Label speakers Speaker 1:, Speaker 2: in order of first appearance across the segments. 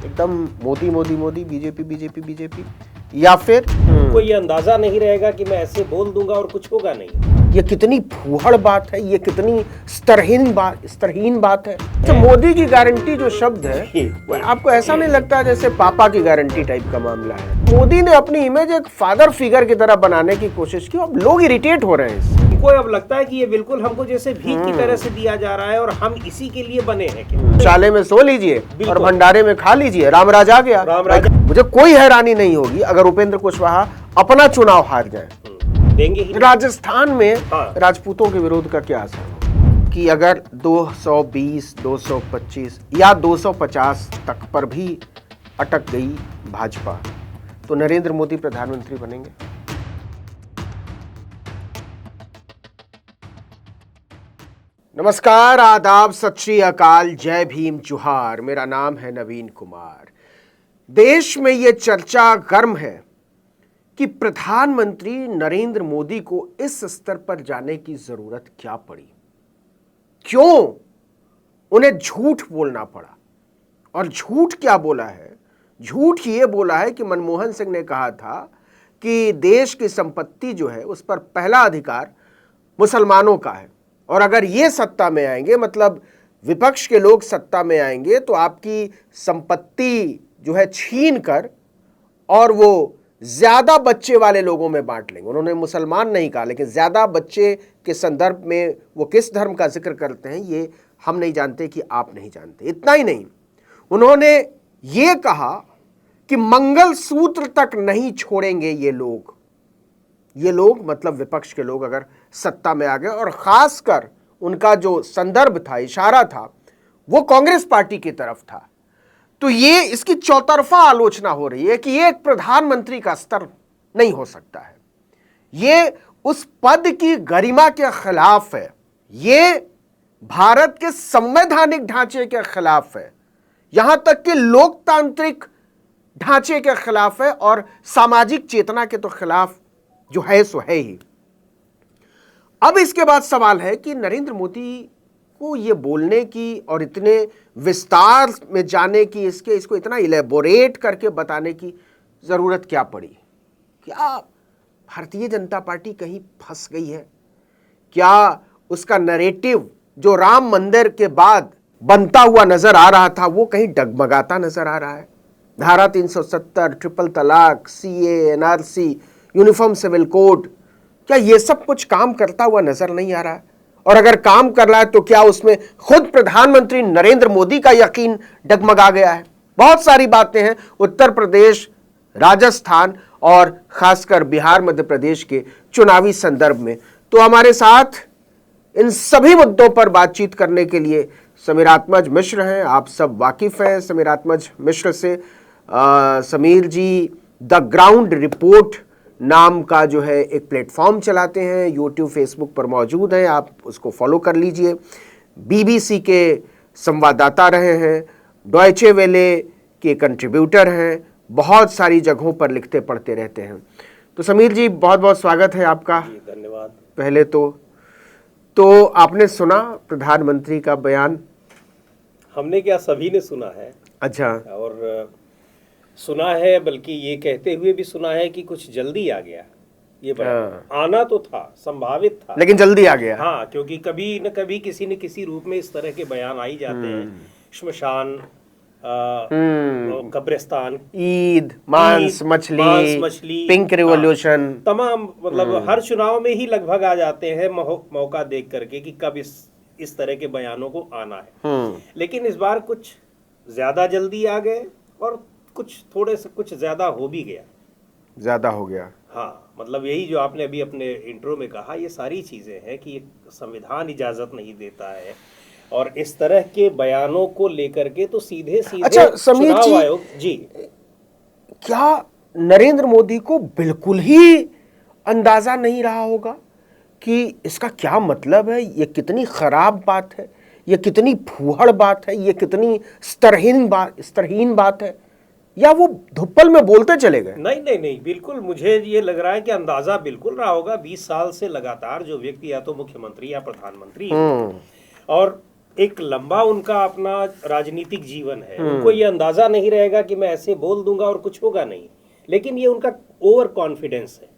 Speaker 1: एकदम Modi Modi Modi, BJP BJP BJP, या फिर
Speaker 2: कोई ये अंदाजा नहीं रहेगा कि मैं ऐसे बोल दूंगा और कुछ होगा नहीं।
Speaker 1: ये कितनी फूहड़ बात है, ये कितनी स्तरहीन बात है। तो मोदी की गारंटी जो शब्द है, वो आपको ऐसा नहीं लगता जैसे पापा की गारंटी टाइप का मामला है? मोदी ने अपनी इमेज एक फादर फिगर की तरह बनाने की कोशिश की, अब लोग इरिटेट हो रहे हैं इससे।
Speaker 2: इनको अब लगता है कि ये बिल्कुल हमको जैसे भीख की तरह से दिया जा रहा है और हम इसी के लिए बने हैं क्या?
Speaker 1: शाले में सो लीजिए और भंडारे में खा लीजिए, रामराज आ गया। मुझे कोई हैरानी नहीं होगी अगर उपेंद्र कुशवाहा अपना चुनाव हार जाए।
Speaker 2: देंगे ही।
Speaker 1: राजस्थान में राजपूतों के विरोध का क्या असर होगा कि अगर 220, 225 या 250 तक पर भी अटक गई भाजपा, तो नरेंद्र मोदी प्रधानमंत्री बनेंगे? नमस्कार, आदाब, सत श्री अकाल, जय भीम, जोहार। मेरा नाम है नवीन कुमार। देश में यह चर्चा गर्म है कि प्रधानमंत्री नरेंद्र मोदी को इस स्तर पर जाने की जरूरत क्या पड़ी, क्यों उन्हें झूठ बोलना पड़ा। और झूठ क्या बोला है? झूठ ये बोला है कि मनमोहन सिंह ने कहा था कि देश की संपत्ति जो है उस पर पहला अधिकार मुसलमानों का है, और अगर ये सत्ता में आएंगे, मतलब विपक्ष के लोग सत्ता में आएंगे, तो आपकी संपत्ति जो है छीन कर और वो ज्यादा बच्चे वाले लोगों में बांट लेंगे। उन्होंने मुसलमान नहीं कहा, लेकिन ज्यादा बच्चे के संदर्भ में वो किस धर्म का जिक्र करते हैं ये हम नहीं जानते कि आप नहीं जानते। इतना ही नहीं, उन्होंने ये कहा कि मंगल सूत्र तक नहीं छोड़ेंगे ये लोग मतलब विपक्ष के लोग अगर सत्ता में आ गए, और खासकर उनका जो संदर्भ था, इशारा था, वो कांग्रेस पार्टी की तरफ था। तो ये इसकी चौतरफा आलोचना हो रही है कि ये एक प्रधानमंत्री का स्तर नहीं हो सकता है, ये उस पद की गरिमा के खिलाफ है, ये भारत के संवैधानिक ढांचे के खिलाफ है, यहां तक कि लोकतांत्रिक ढांचे के खिलाफ है, और सामाजिक चेतना के तो खिलाफ जो है सो है ही। अब इसके बाद सवाल है कि नरेंद्र मोदी को ये बोलने की और इतने विस्तार में जाने की, इसको इतना इलेबोरेट करके बताने की जरूरत क्या पड़ी? क्या भारतीय जनता पार्टी कहीं फंस गई है? क्या उसका नैरेटिव जो राम मंदिर के बाद बनता हुआ नजर आ रहा था वो कहीं डगमगाता नजर आ रहा है? धारा 370, ट्रिपल तलाक, CA, NRC, uniform civil code, क्या ये सब कुछ काम करता हुआ नजर नहीं आ रहा है? और अगर काम कर रहा है तो क्या उसमें खुद प्रधानमंत्री नरेंद्र मोदी का यकीन डगमगा गया है? बहुत सारी बातें हैं उत्तर प्रदेश, राजस्थान और खासकर बिहार, मध्य प्रदेश के चुनावी संदर्भ में। तो हमारे साथ इन सभी मुद्दों पर बातचीत करने के लिए समीरात्मज मिश्र हैं। आप सब वाकिफ हैं समीरात्मज मिश्र से। समीर जी द ग्राउंड रिपोर्ट नाम का जो है एक प्लेटफॉर्म चलाते हैं, यूट्यूब, फेसबुक पर मौजूद हैं, आप उसको फॉलो कर लीजिए। बीबीसी के संवाददाता रहे हैं, डॉयचे वेले के कंट्रीब्यूटर हैं, बहुत सारी जगहों पर लिखते पढ़ते रहते हैं। तो समीर जी, बहुत बहुत स्वागत है आपका।
Speaker 2: धन्यवाद।
Speaker 1: पहले तो आपने सुना प्रधानमंत्री का बयान?
Speaker 2: हमने क्या, सभी ने सुना है।
Speaker 1: अच्छा।
Speaker 2: और सुना है, बल्कि ये कहते हुए भी सुना है कि कुछ जल्दी आ गया ये बयान। आना तो था, संभावित था,
Speaker 1: लेकिन जल्दी आ गया।
Speaker 2: हाँ, क्योंकि कभी न कभी किसी न किसी रूप में इस तरह के बयान आ ही जाते हैं। श्मशान, कब्रिस्तान,
Speaker 1: ईद, मांस मछली, पिंक रिवॉल्यूशन,
Speaker 2: तमाम, मतलब हर चुनाव में ही लगभग आ जाते हैं मौका देख करके कि कब इस तरह के बयानों को आना है। लेकिन इस बार कुछ ज्यादा जल्दी आ गए और कुछ ज्यादा हो भी गया।
Speaker 1: ज्यादा हो गया।
Speaker 2: हाँ, मतलब यही जो आपने अभी अपने इंट्रो में कहा, ये सारी चीजें हैं कि संविधान इजाजत नहीं देता है, और इस तरह के बयानों को लेकर के तो सीधे
Speaker 1: अच्छा, समीर
Speaker 2: चुनाव आयोग जी,
Speaker 1: क्या नरेंद्र मोदी को बिल्कुल ही अंदाजा नहीं रहा होगा कि इसका क्या मतलब है? ये कितनी खराब बात है, ये कितनी फूहड़ बात है, ये कितनी स्तरहीन बात है, या वो धुप्पल में बोलते चले गए?
Speaker 2: नहीं, बिल्कुल मुझे ये लग रहा है कि अंदाजा बिल्कुल रहा होगा। 20 साल से लगातार जो व्यक्ति या तो मुख्यमंत्री या प्रधानमंत्री है, और एक लंबा उनका अपना राजनीतिक जीवन है, उनको ये अंदाजा नहीं रहेगा कि मैं ऐसे बोल दूंगा और कुछ होगा नहीं। लेकिन ये उनका ओवर कॉन्फिडेंस है।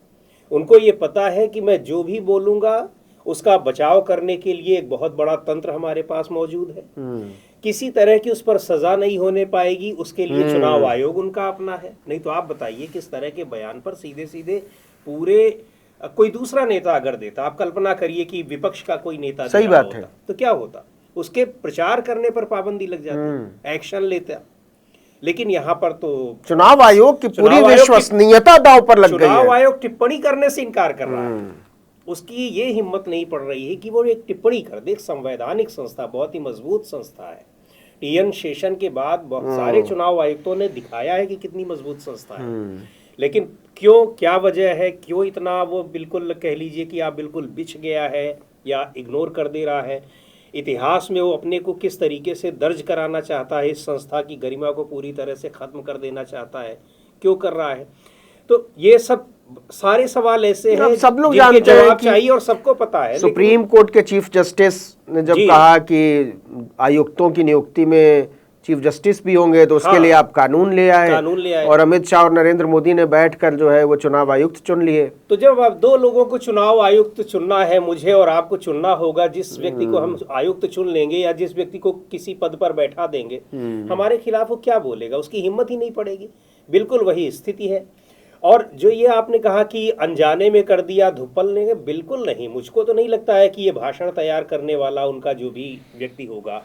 Speaker 2: उनको ये पता है कि मैं जो भी बोलूंगा उसका बचाव करने के लिए एक बहुत बड़ा तंत्र हमारे पास मौजूद है। किसी तरह की उस पर सजा नहीं होने पाएगी, उसके लिए चुनाव आयोग उनका अपना है। नहीं तो आप बताइए किस तरह के बयान पर सीधे सीधे पूरे कोई दूसरा नेता अगर देता, आप कल्पना करिए कि विपक्ष का कोई नेता
Speaker 1: सही
Speaker 2: दे रहा
Speaker 1: बात है,
Speaker 2: होता, तो क्या होता? उसके प्रचार करने पर पाबंदी लग जाती, एक्शन लेता। लेकिन यहाँ पर तो
Speaker 1: चुनाव आयोग की पूरी विश्वसनीयता दांव पर लग गई है।
Speaker 2: चुनाव आयोग टिप्पणी करने से इनकार कर रहा है। उसकी ये हिम्मत नहीं पड़ रही है कि वो एक टिप्पणी कर दे। एक संवैधानिक संस्था, बहुत ही मजबूत संस्था है। टीएन शेषन के बाद बहुत सारे चुनाव आयुक्तों ने दिखाया है कि कितनी मजबूत संस्था है। लेकिन क्यों, क्या वजह है, क्यों इतना वो बिल्कुल कह लीजिए कि आप बिल्कुल बिछ गया है या इग्नोर कर दे रहा है? इतिहास में वो अपने को किस तरीके से दर्ज कराना चाहता है, इस संस्था की गरिमा को पूरी तरह से खत्म कर देना चाहता है, क्यों कर रहा है? तो ये सब सारे सवाल ऐसे हैं
Speaker 1: सब लोग
Speaker 2: जिनके
Speaker 1: जानते हैं
Speaker 2: जवाब
Speaker 1: कि
Speaker 2: चाहिए और सबको पता है।
Speaker 1: सुप्रीम कोर्ट के चीफ जस्टिस ने जब कहा कि आयुक्तों की नियुक्ति में चीफ जस्टिस भी होंगे तो उसके लिए आप कानून ले आए, और अमित शाह और नरेंद्र मोदी ने बैठकर जो है वो चुनाव आयुक्त चुन लिए।
Speaker 2: तो जब आप दो लोगों को चुनाव आयुक्त चुनना है, मुझे और आपको चुनना होगा, जिस व्यक्ति को हम आयुक्त चुन लेंगे या जिस व्यक्ति को किसी पद पर बैठा देंगे, हमारे खिलाफ वो क्या बोलेगा? उसकी हिम्मत ही नहीं पड़ेगी। बिल्कुल वही स्थिति है। और जो ये आपने कहा कि अनजाने में कर दिया, धुप्पल ने, बिल्कुल नहीं। मुझको तो नहीं लगता है कि ये भाषण तैयार करने वाला उनका जो भी व्यक्ति होगा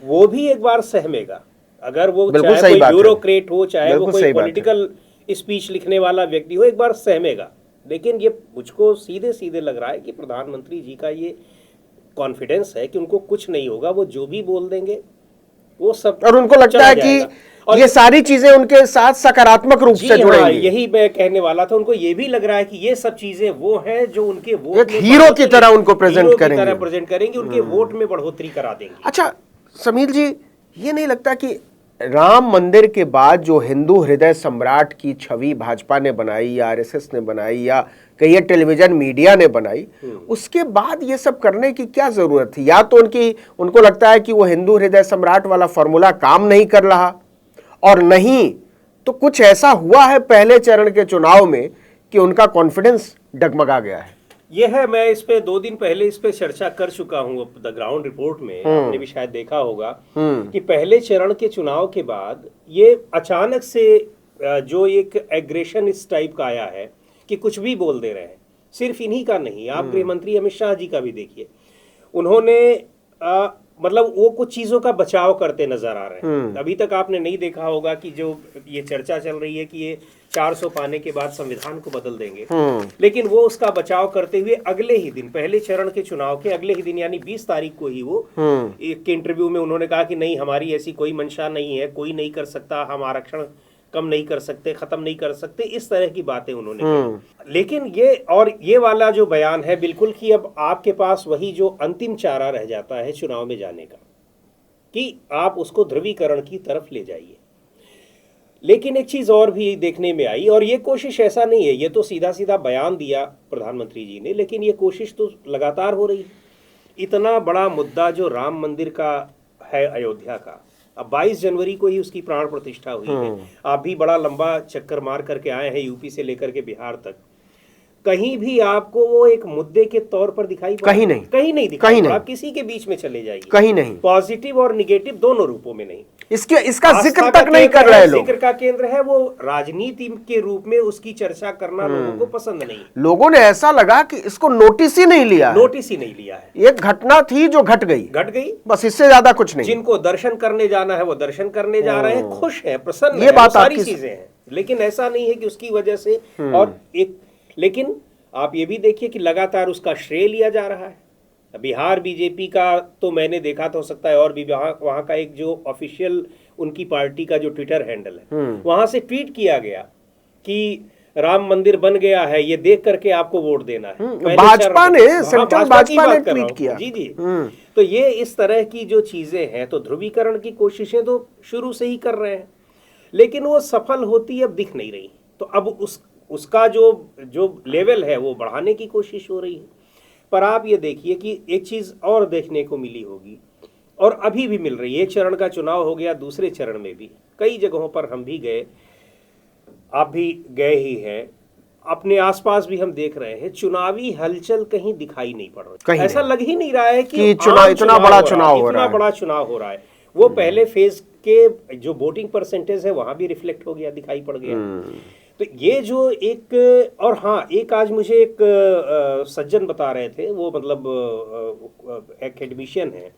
Speaker 2: वो भी एक बार सहमेगा। अगर वो चाहे कोई ब्यूरोक्रेट हो, चाहे वो कोई पॉलिटिकल स्पीच लिखने वाला व्यक्ति हो, एक बार सहमेगा। लेकिन ये मुझको सीधे सीधे लग रहा है कि प्रधानमंत्री जी का ये कॉन्फिडेंस है कि उनको कुछ नहीं होगा, वो जो भी बोल देंगे वो सब,
Speaker 1: और उनको लगता है कि और ये सारी चीजें उनके साथ सकारात्मक रूप से जुड़ेंगी।
Speaker 2: यही मैं कहने वाला था। उनको ये भी लग रहा है कि ये सब चीजें वो हैं जो उनके वोट
Speaker 1: एक हीरो की तरह उनको प्रेजेंट करेंगे,
Speaker 2: उनके वोट में बढ़ोतरी करा देंगे।
Speaker 1: अच्छा समीर जी, ये नहीं लगता कि राम मंदिर के बाद जो हिंदू हृदय सम्राट की छवि भाजपा ने बनाई या आरएसएस ने बनाई या कई टेलीविजन मीडिया ने बनाई, उसके बाद ये सब करने की क्या जरूरत थी? या तो उनको लगता है कि वो हिंदू हृदय सम्राट वाला फॉर्मूला काम नहीं कर रहा, और नहीं तो कुछ ऐसा हुआ है पहले चरण के चुनाव में कि उनका कॉन्फिडेंस डगमगा गया है।
Speaker 2: यह है, मैं इस पे 2 दिन पहले इस पे चर्चा कर चुका हूँ द ग्राउंड रिपोर्ट में। आपने भी शायद देखा होगा कि पहले चरण के चुनाव के बाद ये अचानक से जो एक एग्रेशन इस टाइप का आया है कि कुछ भी बोल दे रहे हैं। सिर्फ इन्हीं का नहीं, आप गृह मंत्री अमित शाह जी का भी देखिए, उन्होंने मतलब वो कुछ चीजों का बचाव करते नजर आ रहे हैं। अभी तक आपने नहीं देखा होगा कि जो ये चर्चा चल रही है कि ये 400 पाने के बाद संविधान को बदल देंगे, लेकिन वो उसका बचाव करते हुए अगले ही दिन, पहले चरण के चुनाव के अगले ही दिन यानी 20 तारीख को ही वो एक इंटरव्यू में उन्होंने कहा कि नहीं, हमारी ऐसी कोई मंशा नहीं है, कोई नहीं कर सकता, हम आरक्षण कम नहीं कर सकते, खत्म नहीं कर सकते, इस तरह की बातें उन्होंने की। लेकिन ये वाला जो बयान है बिल्कुल कि अब आपके पास वही जो अंतिम चारा रह जाता है चुनाव में जाने का, कि आप उसको ध्रुवीकरण की तरफ ले जाइए। लेकिन एक चीज और भी देखने में आई, और ये कोशिश ऐसा नहीं है, ये तो सीधा सीधा बयान दिया प्रधानमंत्री जी ने, लेकिन ये कोशिश तो लगातार हो रही है। इतना बड़ा मुद्दा जो राम मंदिर का है अयोध्या का, अब 22 जनवरी को ही उसकी प्राण प्रतिष्ठा हुई है। आप भी बड़ा लंबा चक्कर मार करके आए हैं यूपी से लेकर के बिहार तक, कहीं भी आपको वो एक मुद्दे के तौर पर दिखाई
Speaker 1: कहीं नहीं
Speaker 2: दिखाई। आप किसी के बीच में चले जाइए,
Speaker 1: कहीं नहीं,
Speaker 2: पॉजिटिव और निगेटिव दोनों रूपों में नहीं।
Speaker 1: इसका जिक्र तक नहीं कर रहे लोग।
Speaker 2: जिक्र का केंद्र है वो राजनीति के रूप में, उसकी चर्चा करना लोगों को पसंद नहीं।
Speaker 1: लोगों ने ऐसा लगा कि इसको नोटिस ही नहीं लिया है। एक घटना थी जो घट गई, बस इससे ज्यादा कुछ नहीं।
Speaker 2: जिनको दर्शन करने जाना है वो दर्शन करने जा रहे हैं, खुश है, प्रसन्न
Speaker 1: ये
Speaker 2: है,
Speaker 1: बात
Speaker 2: सारी चीजें हैं। लेकिन ऐसा नहीं है कि उसकी वजह से और एक, लेकिन आप ये भी देखिए कि लगातार उसका श्रेय लिया जा रहा है। बिहार बीजेपी का तो मैंने देखा तो हो सकता है, और भी वहाँ का एक जो ऑफिशियल उनकी पार्टी का जो ट्विटर हैंडल है, वहां से ट्वीट किया गया कि राम मंदिर बन गया है, ये देख करके आपको वोट देना है।
Speaker 1: भाजपा ने, सेंट्रल भाजपा ने ट्वीट किया।
Speaker 2: जी। तो ये इस तरह की जो चीजें हैं, तो ध्रुवीकरण की कोशिशें तो शुरू से ही कर रहे हैं, लेकिन वो सफल होती अब दिख नहीं रही। तो अब उसका जो लेवल है वो बढ़ाने की कोशिश हो रही है। पर आप ये देखिए कि एक चीज और देखने को मिली होगी और अभी भी मिल रही है। एक चरण का चुनाव हो गया, दूसरे चरण में भी कई जगहों पर हम भी गए, आप भी गए ही हैं, अपने आसपास भी हम देख रहे हैं, चुनावी हलचल कहीं दिखाई नहीं पड़ रही। ऐसा लग ही नहीं रहा है कि
Speaker 1: चुनाव इतना बड़ा चुनाव हो रहा है,
Speaker 2: इतना बड़ा चुनाव हो रहा है। वो पहले फेज के जो वोटिंग परसेंटेज है वहां भी रिफ्लेक्ट हो गया, दिखाई पड़ गया। तो ये जो एक, और हाँ, एक आज मुझे एक सज्जन बता रहे थे, वो मतलब एकेडमिशियन है,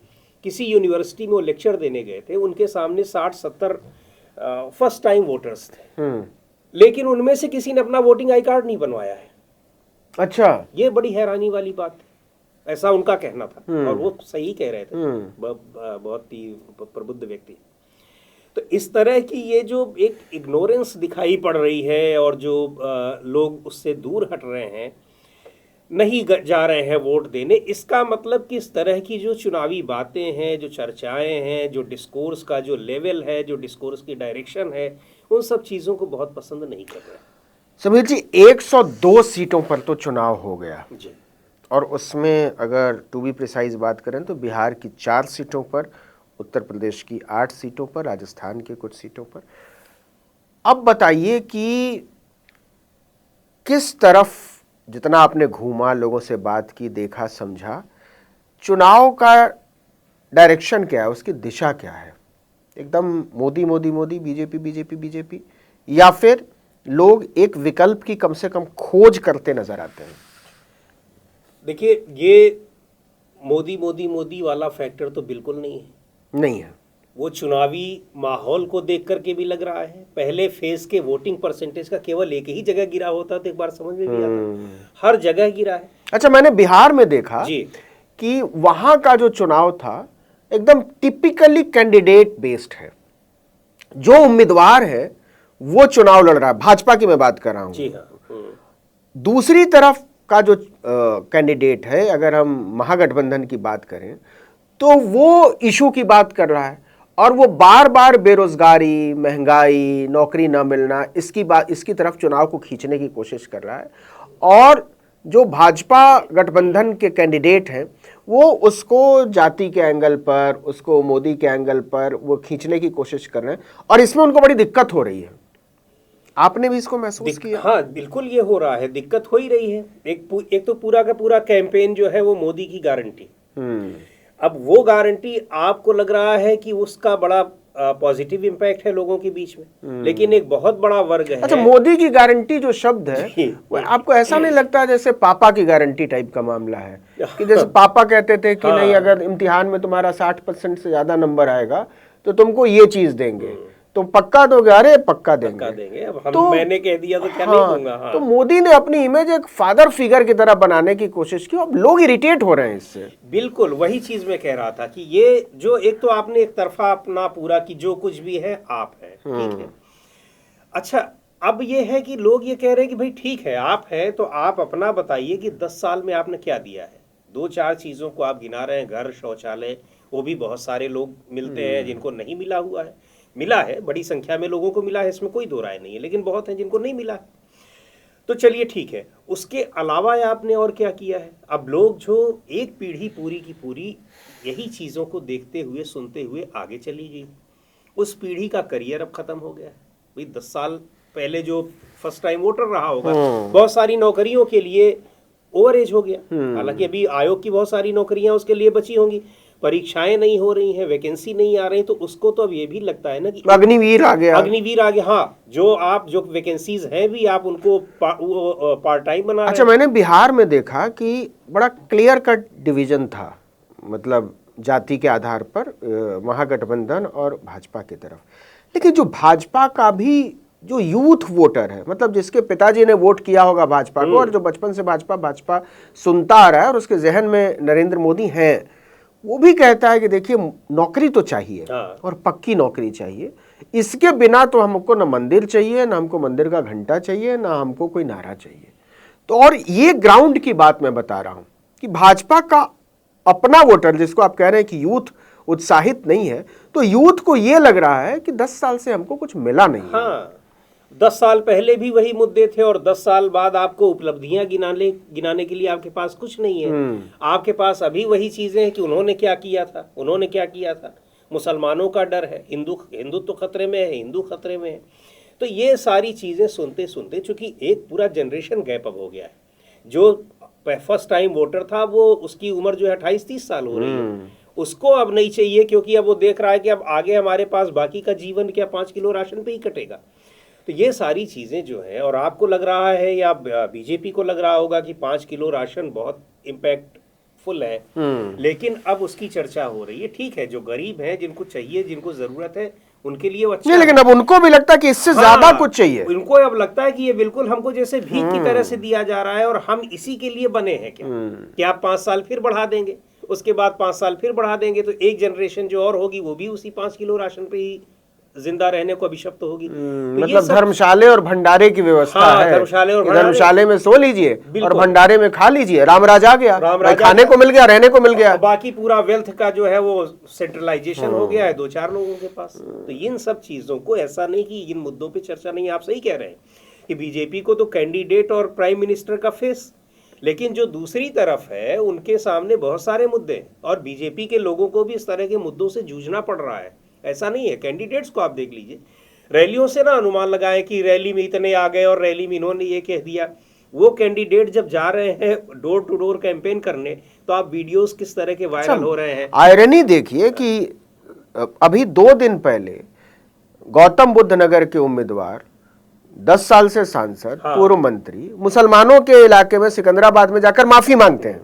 Speaker 2: किसी यूनिवर्सिटी में वो लेक्चर देने गए थे, उनके सामने 60-70 फर्स्ट टाइम वोटर्स थे, लेकिन उनमें से किसी ने अपना वोटिंग आई कार्ड नहीं बनवाया है।
Speaker 1: अच्छा,
Speaker 2: ये बड़ी हैरानी वाली बात है, ऐसा उनका कहना था, और वो सही कह रहे थे, बहुत ही प्रबुद्ध व्यक्ति। तो इस तरह की ये जो एक इग्नोरेंस दिखाई पड़ रही है, और जो लोग उससे दूर हट रहे हैं, नहीं जा रहे हैं वोट देने, इसका मतलब कि इस तरह की जो चुनावी बातें हैं, जो चर्चाएं हैं, जो डिस्कोर्स का जो लेवल है, जो डिस्कोर्स की डायरेक्शन है, उन सब चीज़ों को बहुत पसंद नहीं कर रहे।
Speaker 1: समीर जी, 102 सीटों पर तो चुनाव हो गया
Speaker 2: जी,
Speaker 1: और उसमें अगर टू बी प्रिसाइज बात करें तो बिहार की 4 सीटों पर, उत्तर प्रदेश की 8 सीटों पर, राजस्थान की कुछ सीटों पर। अब बताइए कि किस तरफ, जितना आपने घूमा, लोगों से बात की, देखा, समझा, चुनाव का डायरेक्शन क्या है, उसकी दिशा क्या है? एकदम Modi Modi Modi, BJP BJP BJP, या फिर लोग एक विकल्प की कम से कम खोज करते नजर आते हैं?
Speaker 2: देखिए, ये मोदी मोदी मोदी वाला फैक्टर तो बिल्कुल नहीं है। वो चुनावी माहौल को देख करके भी लग रहा है। पहले फेज के वोटिंग परसेंटेज का केवल एक ही जगह गिरा होता तो एक बार समझ में भी आता, हर जगह गिरा है।
Speaker 1: अच्छा, मैंने बिहार में देखा
Speaker 2: जी
Speaker 1: कि वहां का जो चुनाव था एकदम टिपिकली कैंडिडेट बेस्ड है। जो उम्मीदवार है वो चुनाव लड़ रहा है, भाजपा की मैं बात कर रहा हूं।
Speaker 2: जी हाँ।
Speaker 1: दूसरी तरफ का जो कैंडिडेट है, अगर हम महागठबंधन की बात करें, तो वो इशू की बात कर रहा है, और वो बार बार बेरोजगारी, महंगाई, नौकरी ना मिलना, इसकी तरफ चुनाव को खींचने की कोशिश कर रहा है। और जो भाजपा गठबंधन के कैंडिडेट हैं वो उसको जाति के एंगल पर, उसको मोदी के एंगल पर वो खींचने की कोशिश कर रहे हैं, और इसमें उनको बड़ी दिक्कत हो रही है। आपने भी इसको महसूस किया?
Speaker 2: हाँ, बिल्कुल ये हो रहा है, दिक्कत हो ही रही है। एक तो पूरा का पूरा कैंपेन जो है वो मोदी की गारंटी। अब वो गारंटी आपको लग रहा है कि उसका बड़ा पॉजिटिव इम्पैक्ट है लोगों के बीच में, लेकिन एक बहुत बड़ा वर्ग है।
Speaker 1: अच्छा, मोदी की गारंटी जो शब्द है वो आपको ऐसा नहीं लगता जैसे पापा की गारंटी टाइप का मामला है, कि जैसे पापा कहते थे कि नहीं, अगर इम्तिहान में तुम्हारा 60% से ज्यादा नंबर आएगा तो तुमको ये चीज देंगे, तो पक्का दोगे? अरे पक्का देंगे।
Speaker 2: अब मैंने कह दिया तो क्या नहीं दूंगा। हाँ।
Speaker 1: तो मोदी ने अपनी इमेज एक फादर फिगर की तरह बनाने की कोशिश की, अब लोग इरिटेट हो रहे हैं इससे।
Speaker 2: बिल्कुल वही चीज मैं कह रहा था कि ये जो एक तो आपने एक तरफा अपना पूरा कि जो कुछ भी है आप है, ठीक है। अच्छा, अब ये है कि लोग ये कह रहे हैं कि भाई ठीक है, आप है तो आप अपना बताइए कि 10 साल में आपने क्या दिया है। 2-4 चीजों को आप गिना रहे हैं, घर, शौचालय, वो भी बहुत सारे लोग मिलते हैं जिनको नहीं मिला हुआ है। मिला है, बड़ी संख्या में लोगों को मिला है, इसमें कोई दो राय नहीं है, लेकिन बहुत हैं जिनको नहीं मिला है। तो चलिए ठीक है, उसके अलावा आपने और क्या किया है? अब लोग जो एक पीढ़ी पूरी की पूरी यही चीज़ों को देखते हुए सुनते हुए आगे चली गई, उस पीढ़ी का करियर अब खत्म हो गया है। भाई 10 साल पहले जो फर्स्ट टाइम वोटर रहा होगा, बहुत सारी नौकरियों के लिए ओवर एज हो गया। हालांकि अभी आयोग की बहुत सारी नौकरियां उसके लिए बची होंगी, परीक्षाएं नहीं हो रही हैं, वैकेंसी नहीं आ रही, तो उसको तो अब ये भी लगता है ना कि
Speaker 1: अग्निवीर आ गया।
Speaker 2: हाँ, जो वैकेंसीज हैं भी आप उनको पार्ट टाइम बना रहे हैं।
Speaker 1: अच्छा, मैंने बिहार में देखा कि बड़ा क्लियर कट डिवीजन था, मतलब जाति के आधार पर महागठबंधन और भाजपा की तरफ। लेकिन जो भाजपा का भी जो यूथ वोटर है, मतलब जिसके पिताजी ने वोट किया होगा भाजपा को, और जो बचपन से भाजपा सुनता आ रहा है और उसके जहन में नरेंद्र मोदी हैं, वो भी कहता है कि देखिए नौकरी तो चाहिए, और पक्की नौकरी चाहिए। इसके बिना तो हमको ना मंदिर चाहिए, ना हमको मंदिर का घंटा चाहिए, ना हमको कोई नारा चाहिए। तो और ये ग्राउंड की बात मैं बता रहा हूं कि भाजपा का अपना वोटर, जिसको आप कह रहे हैं कि यूथ उत्साहित नहीं है, तो यूथ को ये लग रहा है कि 10 साल से हमको कुछ मिला नहीं है।
Speaker 2: 10 साल पहले भी वही मुद्दे थे और 10 साल बाद आपको उपलब्धियां गिनाने के लिए आपके पास कुछ नहीं है। आपके पास अभी वही चीजें हैं कि उन्होंने क्या किया था। मुसलमानों का डर है, हिंदुत्व खतरे में है, हिंदू खतरे में है। तो ये सारी चीजें सुनते सुनते चूंकि एक पूरा जनरेशन गैप अप हो गया है। जो फर्स्ट टाइम वोटर था वो उसकी उम्र जो है 28-30 साल हो रही है, उसको अब नहीं चाहिए, क्योंकि अब वो देख रहा है कि अब आगे हमारे पास बाकी का जीवन क्या 5 किलो राशन पे ही कटेगा। तो ये सारी चीजें जो हैं, और आपको लग रहा है या बीजेपी को लग रहा होगा कि 5 किलो राशन बहुत इम्पैक्टफुल है, लेकिन अब उसकी चर्चा हो रही है। ठीक है, जो गरीब हैं, जिनको चाहिए, जिनको जरूरत है, उनके लिए वो अच्छा
Speaker 1: नहीं, लेकिन अब उनको भी लगता है कि इससे ज्यादा कुछ चाहिए।
Speaker 2: उनको अब लगता है कि ये बिल्कुल हमको जैसे भीख की तरह से दिया जा रहा है और हम इसी के लिए बने हैं क्या कि आप 5 साल फिर बढ़ा देंगे, उसके बाद 5 साल फिर बढ़ा देंगे, तो एक जनरेशन जो और होगी वो भी उसी 5 किलो राशन पे ही जिंदा रहने को अभिशप्त होगी। तो
Speaker 1: मतलब धर्मशाले और भंडारे की व्यवस्था है। धर्मशाले में सो लीजिए और भंडारे में खा लीजिए। रामराज आ गया, खाने को मिल गया, रहने को मिल गया,
Speaker 2: बाकी पूरा वेल्थ का जो है वो सेंट्रलाइजेशन हो गया है 2-4 लोगों के पास। तो इन सब चीजों को, ऐसा नहीं कि इन मुद्दों पे चर्चा नहीं, आप सही कह रहे हैं कि बीजेपी को तो कैंडिडेट और प्राइम मिनिस्टर का फेस, लेकिन जो दूसरी तरफ है उनके सामने बहुत सारे मुद्दे, और बीजेपी के लोगों को भी इस तरह के मुद्दों से जूझना पड़ रहा है। ऐसा नहीं है, कैंडिडेट्स को आप देख लीजिए, रैलियों से ना अनुमान लगाएं कि रैली में इतने आ गए और रैली में इन्होंने ये कह दिया। वो कैंडिडेट जब जा रहे हैं डोर टू डोर कैंपेन करने, तो आप वीडियोस किस तरह के वायरल हो रहे हैं।
Speaker 1: आयरनी देखिए कि अभी 2 दिन पहले गौतम बुद्ध नगर के उम्मीदवार, 10 साल से सांसद, पूर्व मंत्री, मुसलमानों के इलाके में सिकंदराबाद में जाकर माफी मांगते हैं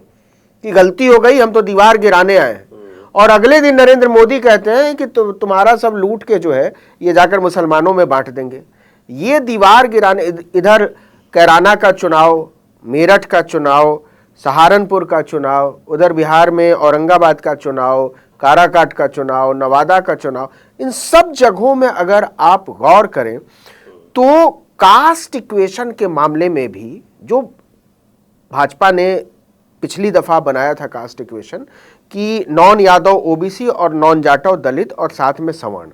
Speaker 1: कि गलती हो गई, हम तो दीवार गिराने आए हैं। और अगले दिन नरेंद्र मोदी कहते हैं कि तुम्हारा सब लूट के जो है ये जाकर मुसलमानों में बांट देंगे। ये दीवार गिराने, इधर कैराना का चुनाव, मेरठ का चुनाव, सहारनपुर का चुनाव, उधर बिहार में औरंगाबाद का चुनाव, काराकाट का चुनाव, नवादा का चुनाव, इन सब जगहों में अगर आप गौर करें तो कास्ट इक्वेशन के मामले में भी जो भाजपा ने पिछली दफा बनाया था कास्ट इक्वेशन कि नॉन यादव ओबीसी और नॉन जाटव दलित और साथ में सवर्ण,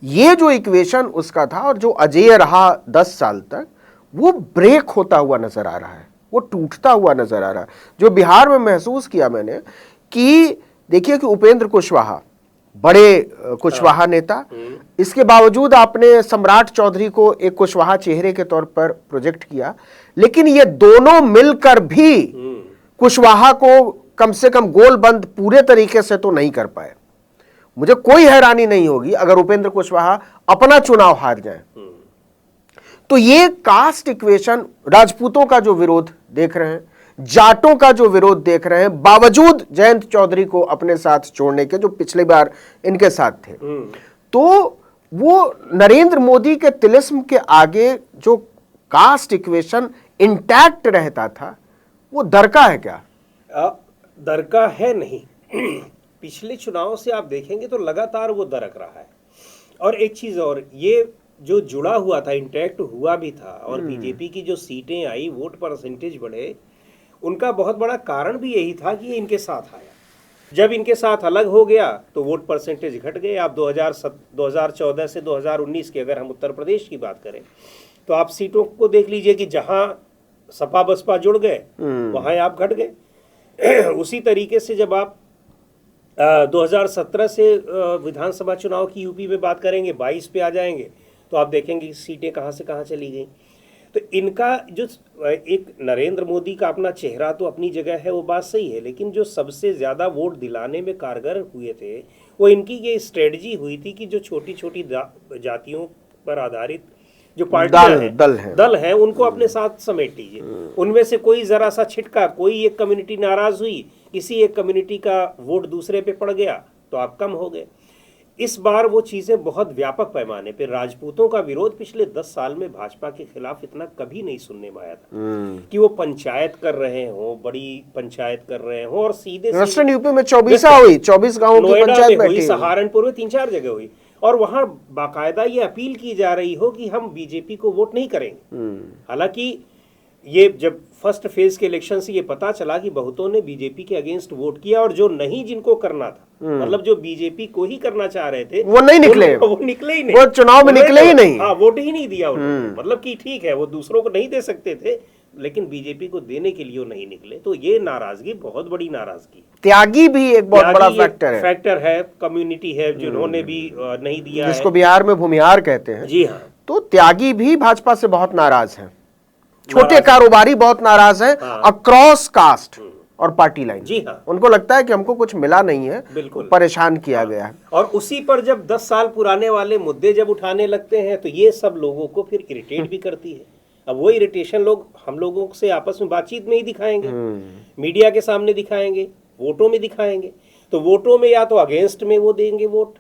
Speaker 1: ये जो इक्वेशन उसका था और जो अजेय रहा 10 साल तक, वो ब्रेक होता हुआ नजर आ रहा है, वो टूटता हुआ नजर आ रहा है। जो बिहार में महसूस किया मैंने कि देखिए कि उपेंद्र कुशवाहा, बड़े कुशवाहा नेता, इसके बावजूद आपने सम्राट चौधरी को एक कुशवाहा चेहरे के तौर पर प्रोजेक्ट किया, लेकिन ये दोनों मिलकर भी कुशवाहा को कम से कम गोल बंद पूरे तरीके से तो नहीं कर पाए। मुझे कोई हैरानी नहीं होगी अगर उपेंद्र कुशवाहा अपना चुनाव हार जाए। तो ये कास्ट इक्वेशन, राजपूतों का जो विरोध देख रहे हैं, जाटों का जो विरोध देख रहे हैं, बावजूद जयंत चौधरी को अपने साथ छोड़ने के, जो पिछली बार इनके साथ थे, तो वो नरेंद्र मोदी के तिलिस्म के आगे जो कास्ट इक्वेशन इंटैक्ट रहता था, वो दरका है क्या?
Speaker 2: दरका है नहीं। पिछले चुनाव से आप देखेंगे तो लगातार वो दरक रहा है। और एक चीज और, ये जो जुड़ा हुआ था, इंटैक्ट हुआ भी था, और बीजेपी की जो सीटें आई, वोट परसेंटेज बढ़े, उनका बहुत बड़ा कारण भी यही था कि ये इनके साथ आया। जब इनके साथ अलग हो गया तो वोट परसेंटेज घट गए। आप 2014 से 2019 की अगर हम उत्तर प्रदेश की बात करें तो आप सीटों को देख लीजिए कि जहां सपा बसपा जुड़ गए वहां आप घट गए। उसी तरीके से जब आप 2017 से विधानसभा चुनाव की यूपी में बात करेंगे, 22 पे आ जाएंगे, तो आप देखेंगे कि सीटें कहां से कहां चली गई। तो इनका जो एक नरेंद्र मोदी का अपना चेहरा तो अपनी जगह है, वो बात सही है, लेकिन जो सबसे ज़्यादा वोट दिलाने में कारगर हुए थे वो इनकी ये स्ट्रेटजी हुई थी कि जो छोटी छोटी जातियों पर आधारित जो पार्टियां दल हैं उनको अपने साथ समेट लीजिए। उनमें से कोई ज़रा सा छिटका, कोई एक कम्युनिटी नाराज़ हुई, किसी एक कम्युनिटी का वोट दूसरे पे पड़ गया तो आप कम हो गए। इस बार वो चीज़ें बहुत व्यापक पैमाने पे, राजपूतों का विरोध पिछले 10 साल में भाजपा के खिलाफ इतना कभी नहीं सुनने में आया था कि वो पंचायत कर रहे हो, बड़ी पंचायत कर रहे हो, और सीधे
Speaker 1: वेस्टर्न यूपी में 24 गांवों की पंचायत बैठी,
Speaker 2: सहारनपुर में 3-4 जगह हुई, और वहां बाकायदा ये अपील की जा रही हो कि हम बीजेपी को वोट नहीं करेंगे। हालांकि ये जब फर्स्ट फेज के इलेक्शन से ये पता चला कि बहुतों ने बीजेपी के अगेंस्ट वोट किया, और जो नहीं जिनको करना था, मतलब जो बीजेपी को ही करना चाह रहे थे,
Speaker 1: वो नहीं निकले,
Speaker 2: वो निकले ही नहीं,
Speaker 1: वो चुनाव में निकले ही नहीं।
Speaker 2: हाँ, वोट ही नहीं दिया उन्होंने। मतलब कि ठीक है, वो दूसरों को नहीं दे सकते थे, लेकिन बीजेपी को देने के लिए वो नहीं निकले। तो ये नाराजगी बहुत बड़ी नाराजगी,
Speaker 1: त्यागी भी एक बहुत बड़ा फैक्टर
Speaker 2: है। कम्युनिटी है जिन्होंने भी नहीं दिया,
Speaker 1: जिसको बिहार में भूमिहार कहते हैं।
Speaker 2: जी हाँ,
Speaker 1: तो त्यागी भी भाजपा से बहुत नाराज हैं, छोटे कारोबारी बहुत नाराज हैं, अक्रॉस कास्ट और पार्टी लाइन।
Speaker 2: जी हाँ,
Speaker 1: उनको लगता है कि हमको कुछ मिला नहीं है,
Speaker 2: बिल्कुल
Speaker 1: परेशान किया गया है।
Speaker 2: और उसी पर जब 10 साल पुराने वाले मुद्दे जब उठाने लगते हैं तो ये सब लोगों को फिर इरिटेट भी करती है। अब वो इरिटेशन लोग हम लोगों से आपस में बातचीत में ही दिखाएंगे, मीडिया के सामने दिखाएंगे, वोटों में दिखाएंगे। तो वोटों में या तो अगेंस्ट में वो देंगे वोट,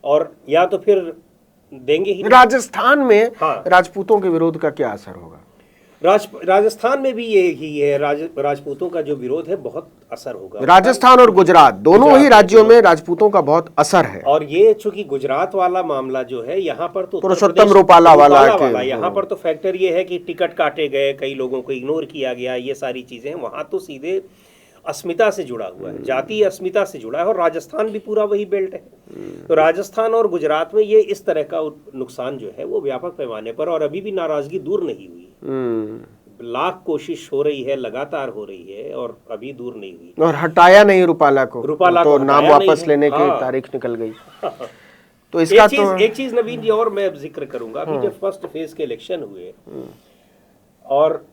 Speaker 2: और या तो फिर देंगे ही।
Speaker 1: राजस्थान में राजपूतों के विरोध का क्या असर होगा?
Speaker 2: राजस्थान में भी यही है, राजपूतों का जो विरोध है बहुत असर होगा।
Speaker 1: राजस्थान और गुजरात दोनों ही राज्यों में राजपूतों का बहुत असर है।
Speaker 2: और ये चूंकि गुजरात वाला मामला जो है, यहाँ पर तो
Speaker 1: पुरुषोत्तम रूपाला वाला
Speaker 2: यहाँ पर तो फैक्टर ये है कि टिकट काटे गए, कई लोगों को इग्नोर किया गया, ये सारी चीजें। वहां तो सीधे अस्मिता से जुड़ा हुआ है, जातीय अस्मिता से जुड़ा है, और राजस्थान भी पूरा वही बेल्ट है। तो राजस्थान और गुजरात में ये इस तरह का नुकसान जो है वो व्यापक पैमाने पर, और अभी भी नाराजगी दूर नहीं हुई। लाख कोशिश हो रही है, लगातार हो रही है, और अभी दूर नहीं हुई।
Speaker 1: और हटाया नहीं रूपाला को, तो नाम वापस लेने की तारीख निकल गई। तो इसका
Speaker 2: एक चीज नवीन जी और मैं जिक्र करूंगा। अभी जब फर्स्ट फेज के इलेक्शन हुए और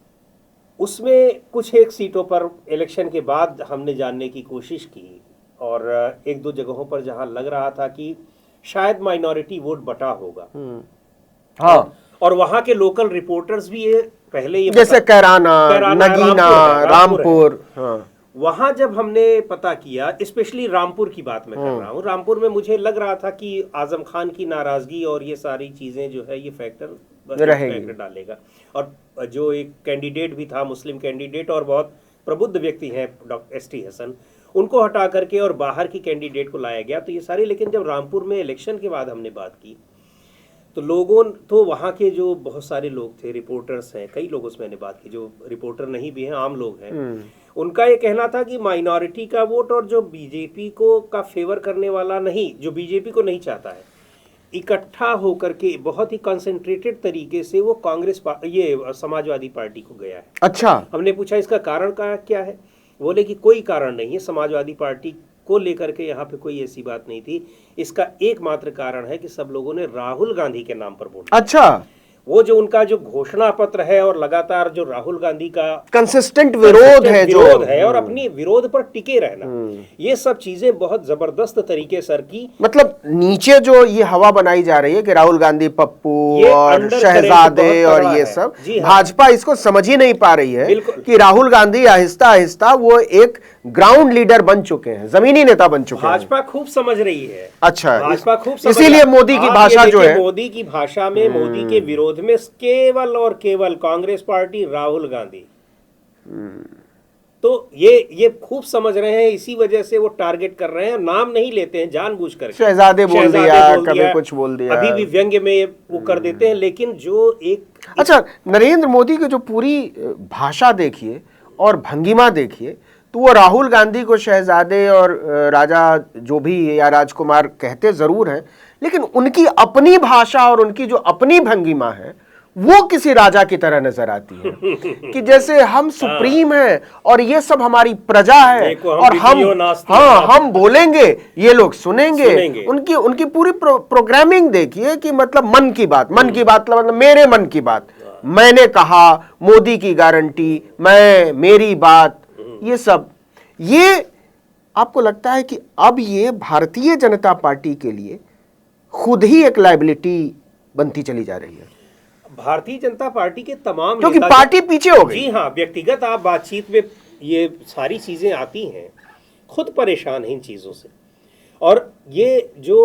Speaker 2: उसमें कुछ एक सीटों पर इलेक्शन के बाद हमने जानने की कोशिश की, और एक दो जगहों पर जहां लग रहा था कि शायद माइनॉरिटी वोट बटा होगा। हाँ, और वहां के लोकल रिपोर्टर्स भी ये पहले ये
Speaker 1: जैसे कैराना, नगीना, रामपुर,
Speaker 2: वहां जब हमने पता किया, स्पेशली रामपुर की बात मैं कर रहा हूँ, रामपुर में मुझे लग रहा था कि आजम खान की नाराजगी और ये सारी चीजें जो है ये फैक्टर डालेगा। और जो एक कैंडिडेट भी था, मुस्लिम कैंडिडेट और बहुत प्रबुद्ध व्यक्ति हैं, डॉक्टर एसटी हसन, उनको हटा करके और बाहर की कैंडिडेट को लाया गया। तो ये सारी, लेकिन जब रामपुर में इलेक्शन के बाद हमने बात की तो लोगों, तो वहाँ के जो बहुत सारे लोग थे, रिपोर्टर्स हैं, कई लोगों से मैंने बात की जो रिपोर्टर नहीं भी हैं, आम लोग हैं, उनका ये कहना था कि माइनॉरिटी का वोट और जो बीजेपी को का फेवर करने वाला नहीं, जो बीजेपी को नहीं चाहता है, इकट्ठा होकर के बहुत ही कंसंट्रेटेड तरीके से वो कांग्रेस ये समाजवादी पार्टी को गया है।
Speaker 1: अच्छा,
Speaker 2: हमने पूछा इसका कारण क्या है? बोले कि कोई कारण नहीं है, समाजवादी पार्टी को लेकर के यहाँ पे कोई ऐसी बात नहीं थी। इसका एकमात्र कारण है कि सब लोगों ने राहुल गांधी के नाम पर वोट।
Speaker 1: अच्छा,
Speaker 2: वो जो उनका जो घोषणा पत्र है और लगातार जो राहुल गांधी का
Speaker 1: कंसिस्टेंट विरोध है
Speaker 2: और अपनी विरोध पर टिके रहना, ये सब चीजें बहुत जबरदस्त तरीके सर की,
Speaker 1: मतलब नीचे जो ये हवा बनाई जा रही है कि राहुल गांधी पप्पू और शहजादे और ये सब, भाजपा इसको समझ ही नहीं पा रही है कि राहुल गांधी आहिस्ता आहिस्ता वो एक ग्राउंड लीडर बन चुके हैं, जमीनी नेता बन चुके हैं।
Speaker 2: भाजपा खूब समझ रही है।
Speaker 1: अच्छा,
Speaker 2: भाजपा खूब
Speaker 1: इसीलिए मोदी की भाषा जो है,
Speaker 2: मोदी की भाषा में, मोदी के विरोध में केवल और केवल कांग्रेस पार्टी, राहुल गांधी, तो ये खूब समझ रहे हैं। इसी वजह से वो टारगेट कर रहे हैं, नाम नहीं लेते हैं जानबूझकर।
Speaker 1: शहजादे बोल दिया, कभी कुछ बोल दिया,
Speaker 2: अभी भी व्यंग्य में वो कर देते हैं। लेकिन जो एक
Speaker 1: अच्छा, नरेंद्र मोदी की जो पूरी भाषा देखिए और भंगिमा देखिए, तो वो राहुल गांधी को शहजादे और राजा जो भी या राजकुमार कहते जरूर हैं, लेकिन उनकी अपनी भाषा और उनकी जो अपनी भंगिमा है वो किसी राजा की तरह नजर आती है कि जैसे हम सुप्रीम हैं और ये सब हमारी प्रजा है, और हम बोलेंगे, ये लोग सुनेंगे। उनकी पूरी प्रोग्रामिंग देखिए कि मतलब मन की बात मतलब मेरे मन की बात, मैंने कहा, मोदी की गारंटी, मेरी बात, ये सब। ये आपको लगता है कि अब ये भारतीय जनता पार्टी के लिए खुद ही एक लायबिलिटी बनती चली जा रही है?
Speaker 2: भारतीय जनता पार्टी के तमाम,
Speaker 1: क्योंकि पार्टी पीछे हो गई।
Speaker 2: जी हाँ, व्यक्तिगत आप बातचीत में ये सारी चीजें आती हैं, खुद परेशान हैं इन चीजों से। और ये जो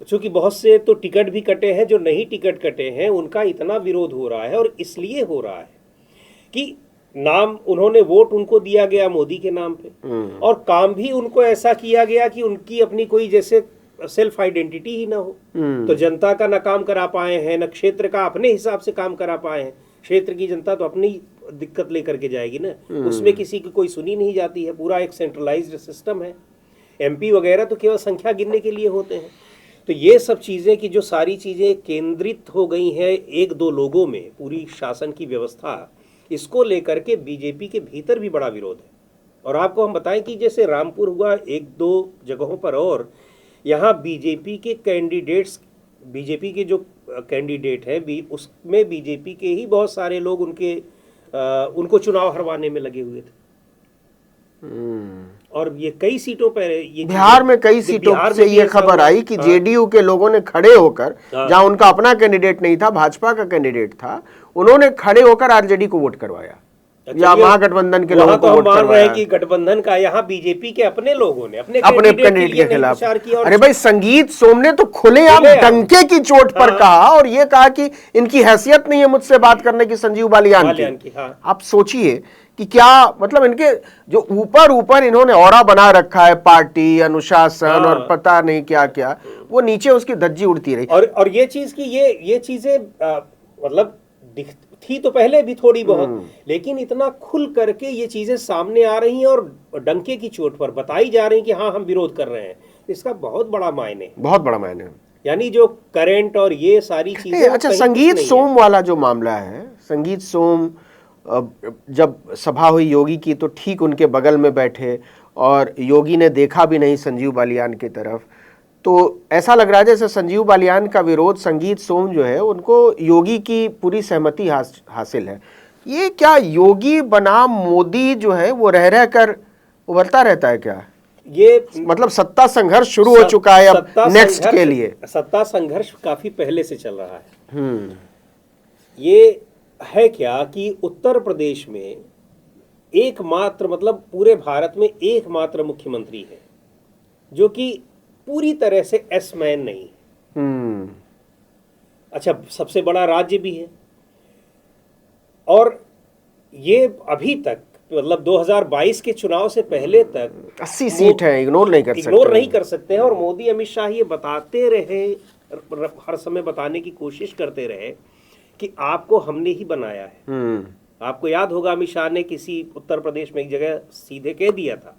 Speaker 2: चूंकि बहुत से तो टिकट भी कटे हैं, जो नहीं टिकट कटे हैं उनका इतना विरोध हो रहा है, और इसलिए हो रहा है कि नाम उन्होंने, वोट उनको दिया गया मोदी के नाम पे, और काम भी उनको ऐसा किया गया कि उनकी अपनी कोई जैसे सेल्फ आइडेंटिटी ही ना हो। तो जनता का ना काम करा पाए हैं, ना क्षेत्र का अपने हिसाब से काम करा पाए हैं, क्षेत्र की जनता तो अपनी दिक्कत लेकर के जाएगी ना, उसमें किसी की कोई सुनी नहीं जाती है। पूरा एक सेंट्रलाइज्ड सिस्टम है। एमपी वगैरह तो केवल संख्या गिनने के लिए होते हैं। तो ये सब चीज़ें कि जो सारी चीज़ें केंद्रित हो गई हैं एक दो लोगों में, पूरी शासन की व्यवस्था, इसको लेकर के बीजेपी के भीतर भी बड़ा विरोध है। और आपको हम बताएं कि जैसे रामपुर हुआ, एक दो जगहों पर, और यहाँ बीजेपी के कैंडिडेट्स, बीजेपी के जो कैंडिडेट हैं उसमें बीजेपी के ही बहुत सारे लोग उनको चुनाव हरवाने में लगे हुए थे। और ये कई सीटों पर, ये
Speaker 1: बिहार में कई सीटों से ये खबर आई कि जेडीयू के लोगों ने खड़े होकर, जहां उनका अपना कैंडिडेट नहीं था, भाजपा का कैंडिडेट था, उन्होंने खड़े होकर आरजेडी को वोट करवाया, या महागठबंधन के लोगों को वोट करवाया।
Speaker 2: मान रहे हैं कि गठबंधन का, यहाँ बीजेपी के अपने लोगों ने अपने
Speaker 1: कैंडिडेट के खिलाफ। अरे भाई, संगीत सोम ने तो खुलेआम डंके की चोट पर कहा, और ये कहा कि इनकी हैसियत नहीं है मुझसे बात करने की संजीव बालियान की। आप सोचिए कि क्या मतलब, इनके जो ऊपर इन्होंने ऑरा बना रखा है, पार्टी, अनुशासन और पता नहीं क्या क्या, वो नीचे उसकी धज्जी उड़ती रही।
Speaker 2: और ये चीज की ये चीजें मतलब थी तो पहले भी थोड़ी बहुत, लेकिन इतना खुल करके ये चीजें सामने आ रही हैं और डंके की चोट पर बताई जा रही हैं कि हाँ हम विरोध कर रहे हैं। इसका बहुत बड़ा मायने,
Speaker 1: बहुत बड़ा मायने,
Speaker 2: यानी जो करंट और ये सारी चीजें।
Speaker 1: अच्छा, संगीत सोम वाला जो मामला है, संगीत सोम जब सभा हुई योगी की, तो ठीक उनके बगल में बैठे और योगी ने देखा भी नहीं संजीव बालियान की तरफ। तो ऐसा लग रहा है जैसे संजीव बालियान का विरोध, संगीत सोम जो है, उनको योगी की पूरी सहमति हासिल है। ये क्या योगी बनाम मोदी जो है वो रह कर उभरता रहता है क्या? ये मतलब सत्ता संघर्ष शुरू हो चुका है अब नेक्स्ट के लिए।
Speaker 2: सत्ता संघर्ष काफी पहले से चल रहा है। ये है क्या कि उत्तर प्रदेश में एकमात्र, मतलब पूरे भारत में एकमात्र मुख्यमंत्री है जो कि पूरी तरह से एस मैन नहीं। अच्छा, सबसे बड़ा राज्य भी है, और ये अभी तक, मतलब 2022 के चुनाव से पहले तक
Speaker 1: 80 सीट है, इग्नोर नहीं कर सकते
Speaker 2: हैं। और मोदी अमित शाह ये बताते रहे, हर समय बताने की कोशिश करते रहे कि आपको हमने ही बनाया है। आपको याद होगा, अमित शाह ने किसी उत्तर प्रदेश में एक जगह सीधे कह दिया था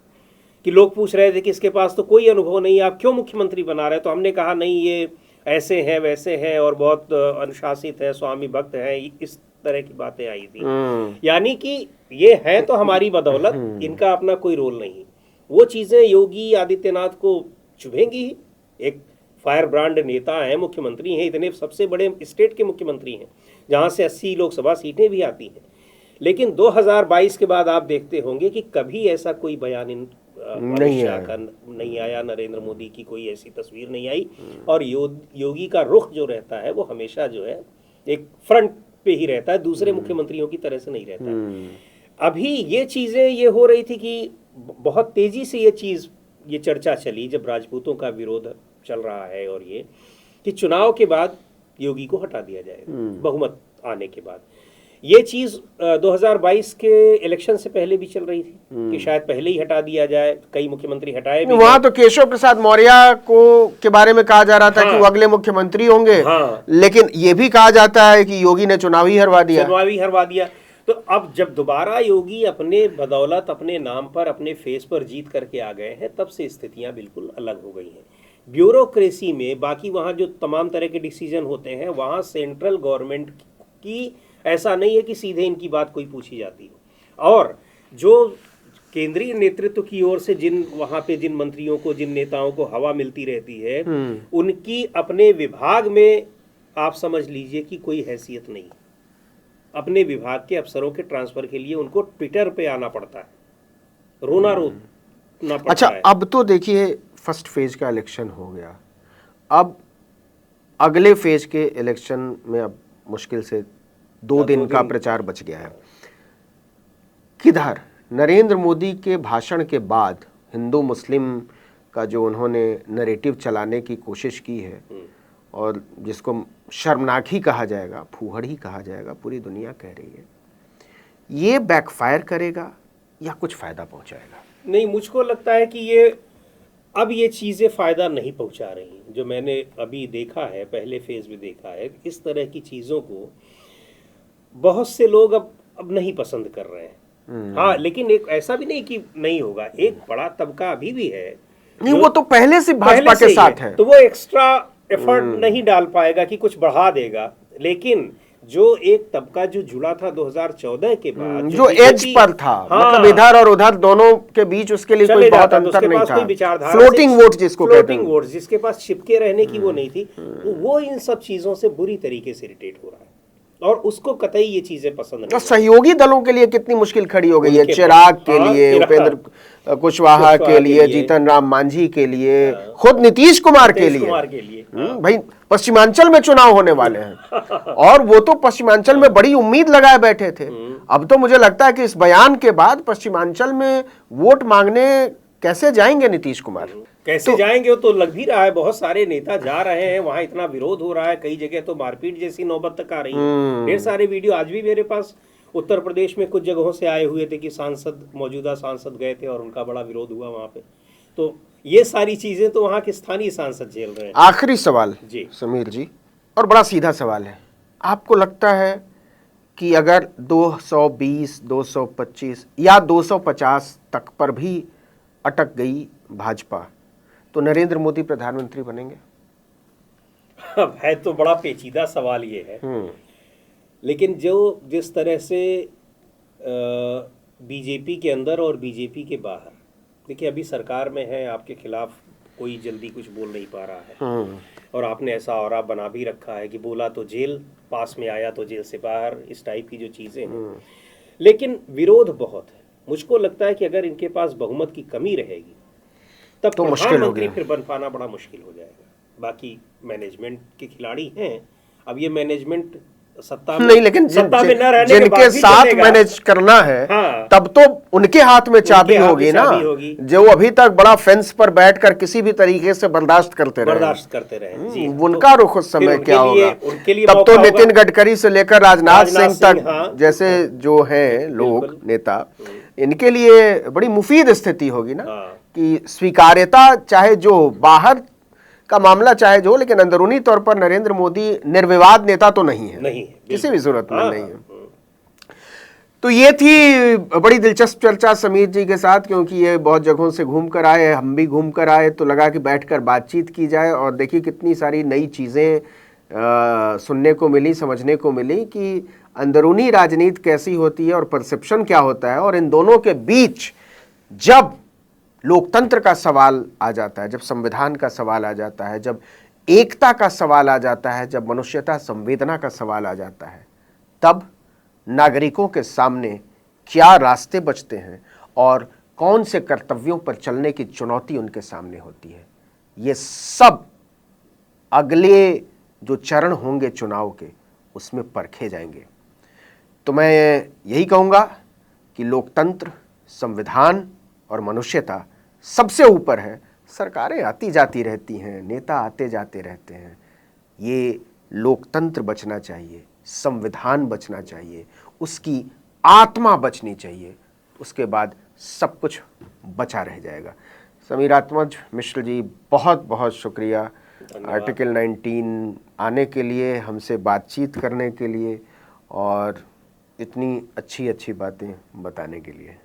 Speaker 2: कि लोग पूछ रहे थे कि इसके पास तो कोई अनुभव नहीं, आप क्यों मुख्यमंत्री बना रहे? तो हमने कहा नहीं, ये ऐसे हैं वैसे हैं और बहुत अनुशासित है, स्वामी भक्त है, इस तरह की बातें आई थी। यानी कि ये है तो हमारी बदौलत, इनका अपना कोई रोल नहीं। वो चीजें योगी आदित्यनाथ को चुभेंगी ही। एक फायर ब्रांड नेता हैं, मुख्यमंत्री हैं, इतने सबसे बड़े स्टेट के मुख्यमंत्री हैं जहां से 80 लोकसभा सीटें भी आती हैं। लेकिन 2022 के बाद आप देखते होंगे कि कभी ऐसा कोई बयान नहीं आया, नरेंद्र मोदी की कोई ऐसी तस्वीर नहीं आई। और योगी का रुख जो रहता है वो हमेशा जो है एक फ्रंट पे ही रहता है, दूसरे मुख्यमंत्रियों की तरह से नहीं रहता है। अभी ये चीजें ये हो रही थी कि बहुत तेजी से ये चर्चा चली जब राजपूतों का विरोध चल रहा है, और ये कि चुनाव के बाद योगी को हटा दिया जाएगा, बहुमत आने के बाद। ये चीज 2022 के इलेक्शन से पहले भी चल रही थी कि शायद पहले ही हटा दिया जाए, कई मुख्यमंत्री हटाए भी।
Speaker 1: वहां तो केशव प्रसाद मौर्य के बारे में कहा जा रहा था कि वो अगले मुख्यमंत्री होंगे। लेकिन ये भी कहा जाता है कि योगी ने चुनाव ही हरवा दिया।
Speaker 2: तो अब जब दोबारा योगी अपने बदौलत, अपने नाम पर, अपने फेस पर जीत करके आ गए हैं, तब से स्थितियां बिल्कुल अलग हो गई हैं। ब्यूरोक्रेसी में बाकी वहाँ जो तमाम तरह के डिसीजन होते हैं, वहाँ सेंट्रल गवर्नमेंट की ऐसा नहीं है कि सीधे इनकी बात कोई पूछी जाती हो। और जो केंद्रीय नेतृत्व की ओर से वहाँ पे जिन मंत्रियों को, जिन नेताओं को हवा मिलती रहती है, उनकी अपने विभाग में आप समझ लीजिए कि कोई हैसियत नहीं। अपने विभाग के अफसरों के ट्रांसफर के लिए उनको ट्विटर पे आना पड़ता है, रोना पड़ता है।
Speaker 1: अच्छा, अब तो देखिए फर्स्ट फेज का इलेक्शन हो गया, अब अगले फेज के इलेक्शन में अब मुश्किल से 2 दिन का प्रचार बच गया है। किधर नरेंद्र मोदी के भाषण के बाद हिंदू मुस्लिम का जो उन्होंने नैरेटिव चलाने की कोशिश की है, और जिसको शर्मनाक ही कहा जाएगा, फूहड़ ही कहा जाएगा, पूरी दुनिया कह रही है, ये बैकफायर करेगा या कुछ फ़ायदा पहुंचाएगा?
Speaker 2: नहीं, मुझको लगता है कि ये चीज़ें फ़ायदा नहीं पहुंचा रही। जो मैंने अभी देखा है, पहले फेज़ में देखा है, इस तरह की चीज़ों को बहुत से लोग अब नहीं पसंद कर रहे हैं। हाँ, लेकिन एक ऐसा भी नहीं कि नहीं होगा, एक बड़ा तबका अभी भी है
Speaker 1: नहीं,
Speaker 2: जो
Speaker 1: वो तो पहले से भाजपा
Speaker 2: पहले से
Speaker 1: के
Speaker 2: ही
Speaker 1: साथ है।
Speaker 2: तो वो एक्स्ट्रा एफर्ट नहीं डाल पाएगा कि कुछ बढ़ा देगा। लेकिन जो एक तबका जो जुड़ा था 2014 के बाद,
Speaker 1: जो एज
Speaker 2: बीजेपी
Speaker 1: पर था,
Speaker 2: हाँ,
Speaker 1: मतलब इधर और उधर दोनों के बीच उसके लिए कोई
Speaker 2: चले
Speaker 1: बहुत
Speaker 2: जाता तो
Speaker 1: अंतर
Speaker 2: उसके
Speaker 1: नहीं
Speaker 2: पास
Speaker 1: था।
Speaker 2: कोई विचारधारा
Speaker 1: फ्लोटिंग वोट जिसको कहते
Speaker 2: फ्लोटिंग
Speaker 1: हैं।
Speaker 2: वोट जिसके पास छिपके रहने की वो नहीं थी, वो इन सब चीजों से बुरी तरीके से इरिटेट हो रहा है और उसको कतई ये चीजें पसंद
Speaker 1: और
Speaker 2: नहीं।
Speaker 1: सहयोगी दलों के लिए कितनी मुश्किल खड़ी हो गई है।
Speaker 2: उनके
Speaker 1: चिराग के
Speaker 2: हाँ,
Speaker 1: लिए,
Speaker 2: चिराग,
Speaker 1: उपेंद्र कुशवाहा के लिए, जीतन राम मांझी के लिए, खुद नीतीश कुमार के लिए। भाई पश्चिमांचल में चुनाव होने वाले हैं और वो तो पश्चिमांचल में बड़ी उम्मीद लगाए बैठे थे। अब तो मुझे लगता है कि इस बयान के बाद पश्चिमांचल में वोट मांगने कैसे जाएंगे नीतीश कुमार?
Speaker 2: कैसे जाएंगे? वो तो लग भी रहा है, बहुत सारे नेता जा रहे हैं, वहां इतना विरोध हो रहा है, कई जगह तो मारपीट जैसी नौबत तक आ रही है। ढेर सारे वीडियो आज भी मेरे पास उत्तर प्रदेश में कुछ जगहों से आए हुए थे कि मौजूदा सांसद गए थे और उनका बड़ा विरोध हुआ वहां पे। तो ये सारी चीजें तो वहां के स्थानीय सांसद झेल रहे हैं।
Speaker 1: आखिरी सवाल
Speaker 2: जी
Speaker 1: समीर जी, और बड़ा सीधा सवाल है। आपको लगता है कि अगर 220, 225 या 250 तक पर भी अटक गई भाजपा तो नरेंद्र मोदी प्रधानमंत्री बनेंगे?
Speaker 2: अब है तो बड़ा पेचीदा सवाल ये है, लेकिन जिस तरह से बीजेपी के अंदर और बीजेपी के बाहर, देखिए अभी सरकार में है, आपके खिलाफ कोई जल्दी कुछ बोल नहीं पा रहा है और आपने ऐसा औरा बना भी रखा है कि बोला तो जेल, पास में आया तो जेल से बाहर, इस टाइप की जो चीजें हैं। लेकिन विरोध बहुत है। मुझको लगता है कि अगर इनके पास बहुमत की कमी रहेगी तब
Speaker 1: तो
Speaker 2: प्रधानमंत्री फिर बन पाना बड़ा मुश्किल हो जाएगा। बाकी मैनेजमेंट के खिलाड़ी हैं, अब ये मैनेजमेंट सत्ता में
Speaker 1: नहीं, लेकिन
Speaker 2: सत्ता में न रहने के
Speaker 1: जिनके
Speaker 2: बाद भी
Speaker 1: साथ
Speaker 2: चलेगा।
Speaker 1: मैनेज करना है
Speaker 2: हाँ,
Speaker 1: तब तो उनके हाथ में चाबी होगी ना, जो अभी तक बड़ा फेंस पर बैठकर किसी भी तरीके से बर्दाश्त करते रहे।
Speaker 2: जी,
Speaker 1: उनका रुख उस समय क्या होगा?
Speaker 2: उनके लिए
Speaker 1: तब तो
Speaker 2: मौका
Speaker 1: नितिन गडकरी से लेकर राजनाथ सिंह तक
Speaker 2: हाँ,
Speaker 1: जैसे जो हैं लोग नेता, इनके लिए बड़ी मुफीद स्थिति होगी ना कि स्वीकार्यता चाहे जो बाहर का मामला चाहे जो, लेकिन अंदरूनी तौर पर नरेंद्र मोदी निर्विवाद नेता तो नहीं है, किसी भी सूरत में नहीं है। तो ये थी बड़ी दिलचस्प चर्चा समीर जी के साथ, क्योंकि ये बहुत जगहों से घूम कर आए, हम भी घूम कर आए, तो लगा कि बैठकर बातचीत की जाए और देखिए कितनी सारी नई चीज़ें सुनने को मिली, समझने को मिली कि अंदरूनी राजनीति कैसी होती है और परसेप्शन क्या होता है। और इन दोनों के बीच जब लोकतंत्र का सवाल आ जाता है, जब संविधान का सवाल आ जाता है, जब एकता का सवाल आ जाता है, जब मनुष्यता संवेदना का सवाल आ जाता है, तब नागरिकों के सामने क्या रास्ते बचते हैं और कौन से कर्तव्यों पर चलने की चुनौती उनके सामने होती है, ये सब अगले जो चरण होंगे चुनाव के, उसमें परखे जाएंगे। तो मैं यही कहूँगा कि लोकतंत्र, संविधान और मनुष्यता सबसे ऊपर है। सरकारें आती जाती रहती हैं, नेता आते जाते रहते हैं, ये लोकतंत्र बचना चाहिए, संविधान बचना चाहिए, उसकी आत्मा बचनी चाहिए, उसके बाद सब कुछ बचा रह जाएगा। समीर आत्मज मिश्र जी, बहुत बहुत शुक्रिया आर्टिकल 19 आने के लिए, हमसे बातचीत करने के लिए और इतनी अच्छी अच्छी बातें बताने के लिए।